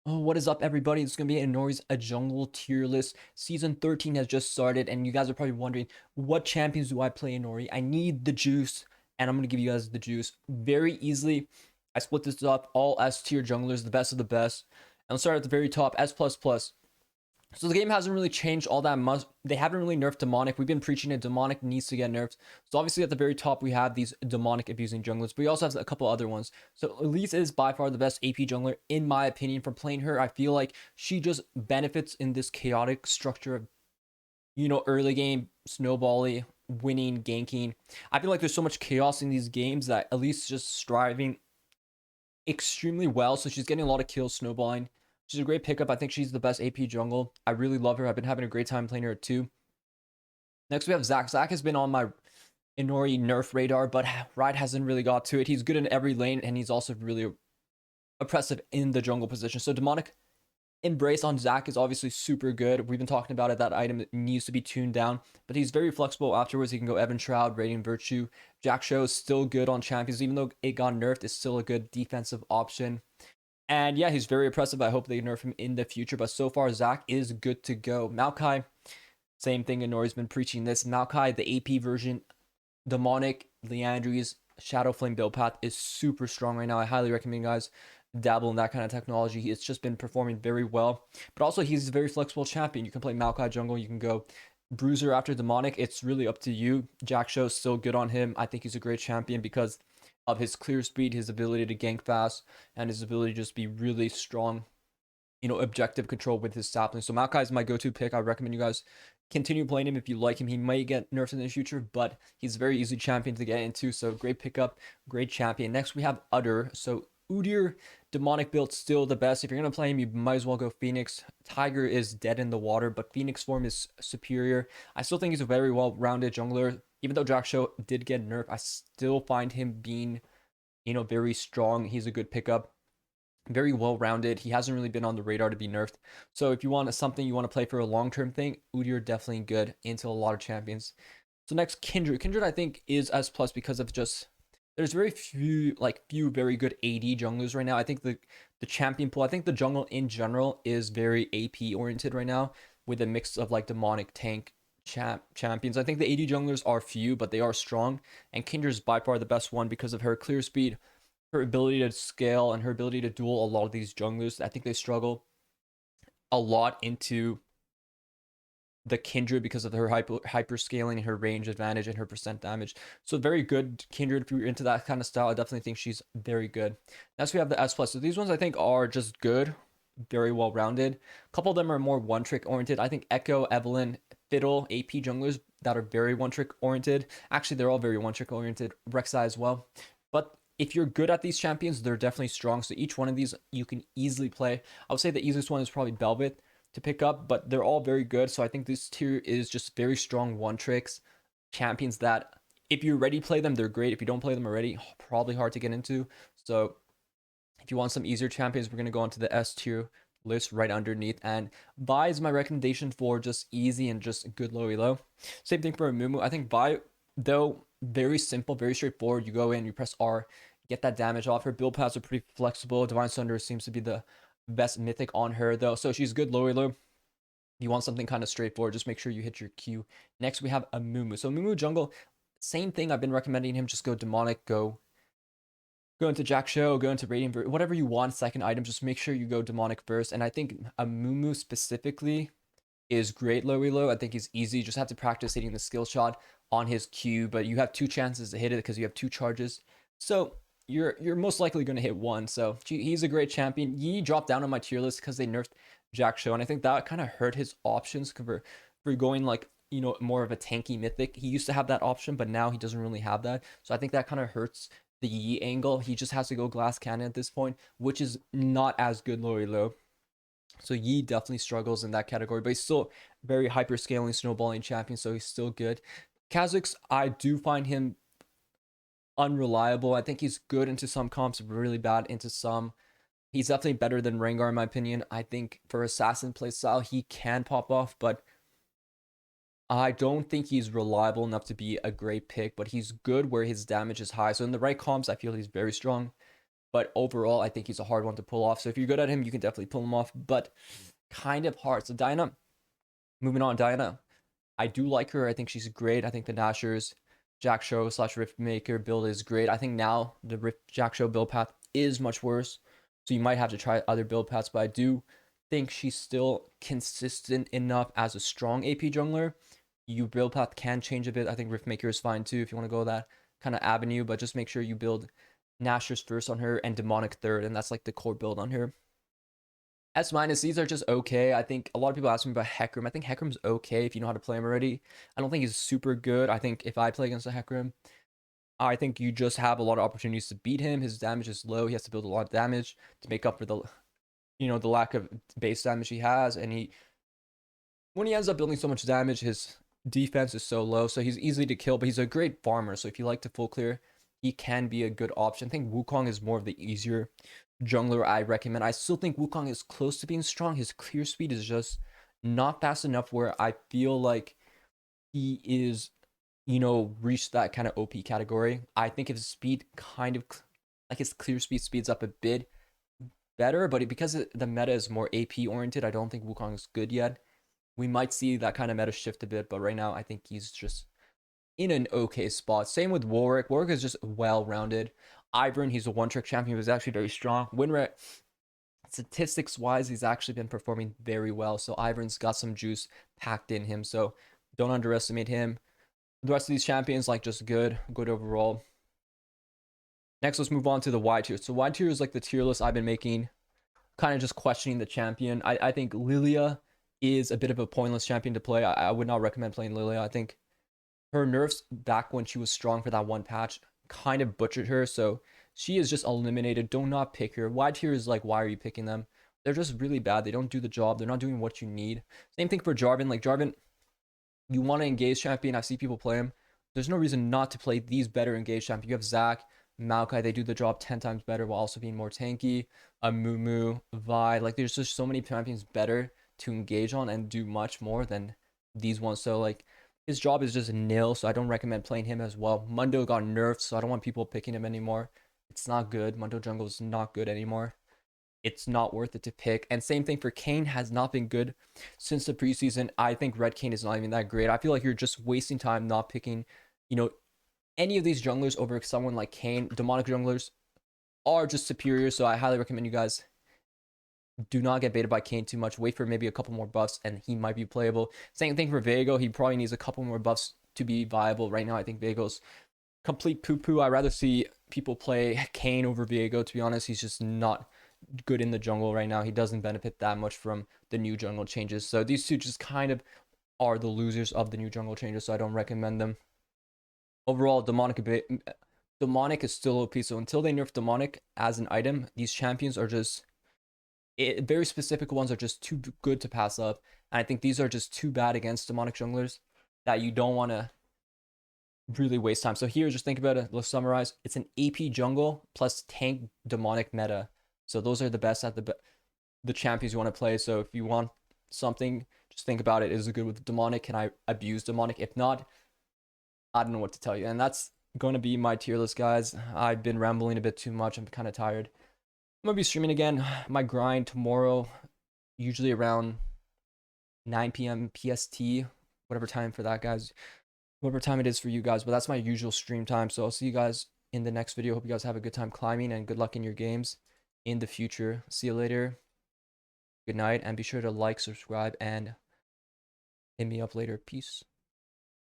Oh, what is up, everybody? It's going to be Inori's A Jungle tier list. Season 13 has just started, and you guys are probably wondering, what champions do I play Inori? I need the juice, and I'm going to give you guys the juice very easily. I split this up, all S tier junglers, the best of the best. And let's start at the very top, S++. So the game hasn't really changed all that much. They haven't really nerfed Demonic. We've been preaching it. Demonic needs to get nerfed. So obviously at the very top we have these Demonic abusing junglers, but we also have a couple other ones. So Elise is by far the best AP jungler in my opinion. From playing her, I feel like she just benefits in this chaotic structure of early game snowbally, winning, ganking. I feel like there's so much chaos in these games that Elise is just striving extremely well. So she's getting a lot of kills snowballing. She's a great pickup. I think she's the best AP jungle. I really love her. I've been having a great time playing her too. Next, we have Zack. Zack has been on my Inori nerf radar, but Ride hasn't really got to it. He's good in every lane, and he's also really oppressive in the jungle position. So Demonic Embrace on Zack is obviously super good. We've been talking about it. That item needs to be tuned down, but he's very flexible afterwards. He can go Evan Shroud, Radiant Virtue. Jack Show is still good on champions, even though it got nerfed. It's still a good defensive option. And yeah, he's very oppressive. I hope they nerf him in the future. But so far, Zack is good to go. Maokai, same thing. Inori's been preaching this. Maokai, the AP version, Demonic, Leandry's Shadow Flame build path is super strong right now. I highly recommend you guys dabble in that kind of technology. It's just been performing very well. But also, he's a very flexible champion. You can play Maokai jungle. You can go Bruiser after Demonic. It's really up to you. Jack Show's still good on him. I think he's a great champion because of his clear speed, his ability to gank fast, and his ability to just be really strong, objective control with his sapling. So Maokai is my go-to pick. I recommend you guys continue playing him if you like him. He might get nerfed in the future, but he's a very easy champion to get into. So great pickup, great champion. Next we have Udder. So Udyr demonic build still the best. If you're gonna play him, you might as well go Phoenix. Tiger is dead in the water, but Phoenix form is superior. I still think he's a very well-rounded jungler. Even though Jack Show did get nerfed, I still find him being, very strong. He's a good pickup. Very well rounded. He hasn't really been on the radar to be nerfed. So if you want something you want to play for a long term thing, Udyr definitely good into a lot of champions. So next, Kindred. Kindred I think is S plus because of just there's very few very good AD junglers right now. I think the champion pool, I think the jungle in general is very AP oriented right now with a mix of like demonic tank champions. I think the AD junglers are few, but they are strong. And Kindred is by far the best one because of her clear speed, her ability to scale, and her ability to duel a lot of these junglers. I think they struggle a lot into the Kindred because of her hyper scaling and her range advantage and her percent damage. So very good Kindred. If you're into that kind of style, I definitely think she's very good. Next we have the S plus. So these ones I think are just good, very well rounded. A couple of them are more one trick oriented. I think Echo, Evelyn, Fiddle, AP junglers that are very one trick oriented. Actually, they're all very one trick oriented. Rek'sai as well. But if you're good at these champions, they're definitely strong. So each one of these you can easily play. I would say the easiest one is probably Velvet to pick up, but they're all very good. So I think this tier is just very strong one tricks champions that if you already play them, they're great. If you don't play them already, probably hard to get into. So if you want some easier champions, we're going to go onto the S tier list right underneath. And Vi is my recommendation for just easy and just good low elo. Same thing for Mumu. I think Vi, though, very simple, very straightforward. You go in, you press R, get that damage off. Her build paths are pretty flexible. Divine Sunder seems to be the best mythic on her, though. So she's good low elo. If you want something kind of straightforward, just make sure you hit your Q. Next, we have a Mumu. So Mumu jungle, same thing. I've been recommending him. Just go demonic, go into Jack Show, go into Radiant, whatever you want, second item, just make sure you go demonic first. And I think a Mumu specifically is great low elo. I think he's easy. You just have to practice hitting the skill shot on his Q, but you have two chances to hit it because you have two charges. So you're most likely going to hit one. So he's a great champion. Yi dropped down on my tier list because they nerfed Jack Show, and I think that kind of hurt his options for going like more of a tanky mythic. He used to have that option, but now he doesn't really have that. So I think that kind of hurts the Yi angle. He just has to go glass cannon at this point, which is not as good low elo. So Yi definitely struggles in that category, but he's still very hyper scaling snowballing champion, so he's still good. Kha'Zix, I do find him unreliable. I think he's good into some comps, really bad into some. He's definitely better than Rengar in my opinion. I think for assassin playstyle, he can pop off, but I don't think he's reliable enough to be a great pick, but he's good where his damage is high. So in the right comps, I feel he's very strong. But overall, I think he's a hard one to pull off. So if you're good at him, you can definitely pull him off, but kind of hard. So Diana, moving on, Diana. I do like her. I think she's great. I think the Nashers, Jack Show slash Rift Maker build is great. I think now the Rift Jack Show build path is much worse. So you might have to try other build paths, but I do think she's still consistent enough as a strong AP jungler. You build path can change a bit. I think Rift Maker is fine too if you want to go that kind of avenue, but just make sure you build Nashers first on her and Demonic third, and that's like the core build on her. S minus, these are just okay. I think a lot of people ask me about Hecarim. I think Hecarim's okay if you know how to play him already. I don't think he's super good. I think if I play against a Hecarim, I think you just have a lot of opportunities to beat him. His damage is low. He has to build a lot of damage to make up for the the lack of base damage he has. And when he ends up building so much damage, his defense is so low. So he's easy to kill, but he's a great farmer. So if you like to full clear, he can be a good option. I think Wukong is more of the easier jungler I recommend. I still think Wukong is close to being strong. His clear speed is just not fast enough where I feel like he is, reached that kind of OP category. I think his speed kind of, like his clear speed speeds up a bit better, but because the meta is more AP oriented, I don't think Wukong is good yet. We might see that kind of meta shift a bit, but right now I think he's just in an okay spot. Same with Warwick. Warwick is just well-rounded. Ivern, he's a one-trick champion. He was actually very strong. Win rate, statistics-wise, he's actually been performing very well. So Ivern's got some juice packed in him. So don't underestimate him. The rest of these champions, like, just good overall. Next, let's move on to the Y tier. So Y tier is like the tier list I've been making, kind of just questioning the champion. I think Lilia is a bit of a pointless champion to play. I would not recommend playing Lilia. I think her nerfs back when she was strong for that one patch kind of butchered her. So she is just eliminated. Do not pick her. Y tier is like, why are you picking them? They're just really bad. They don't do the job. They're not doing what you need. Same thing for Jarvan. Like Jarvan, you want to engage champion. I see people play him. There's no reason not to play these better engaged champions. You have Zack, Maokai. They do the job 10 times better while also being more tanky. A Mumu, Vi. Like there's just so many champions better to engage on and do much more than these ones. So like his job is just nil, so I don't recommend playing him as well. Mundo got nerfed, so I don't want people picking him anymore. It's not good. Mundo jungle is not good anymore. It's not worth it to pick. And same thing for Kayn, has not been good since the preseason. I think Red Kayn is not even that great. I feel like you're just wasting time not picking, any of these junglers over someone like Kayn. Demonic junglers are just superior, so I highly recommend you guys do not get baited by Kayn too much. Wait for maybe a couple more buffs and he might be playable. Same thing for Veigo. He probably needs a couple more buffs to be viable. Right now, I think Veigo's complete poo-poo. I'd rather see people play Kayn over Veigo, to be honest. He's just not good in the jungle right now. He doesn't benefit that much from the new jungle changes. So these two just kind of are the losers of the new jungle changes, so I don't recommend them. Overall, Demonic is still OP, so until they nerf Demonic as an item, these champions are just very specific ones are just too good to pass up. And I think these are just too bad against demonic junglers that you don't want to really waste time. So here, just think about it. Let's summarize. It's an AP jungle plus tank demonic meta. So those are the best at the champions you want to play. So if you want something, just think about it. Is it good with demonic? Can I abuse demonic? If not, I don't know what to tell you. And that's going to be my tier list, guys. I've been rambling a bit too much. I'm kind of tired. I'm gonna be streaming again. My grind tomorrow, usually around 9 p.m. PST, whatever time for that, guys. Whatever time it is for you guys, but that's my usual stream time. So I'll see you guys in the next video. Hope you guys have a good time climbing and good luck in your games in the future. See you later. Good night, and be sure to like, subscribe, and hit me up later. Peace.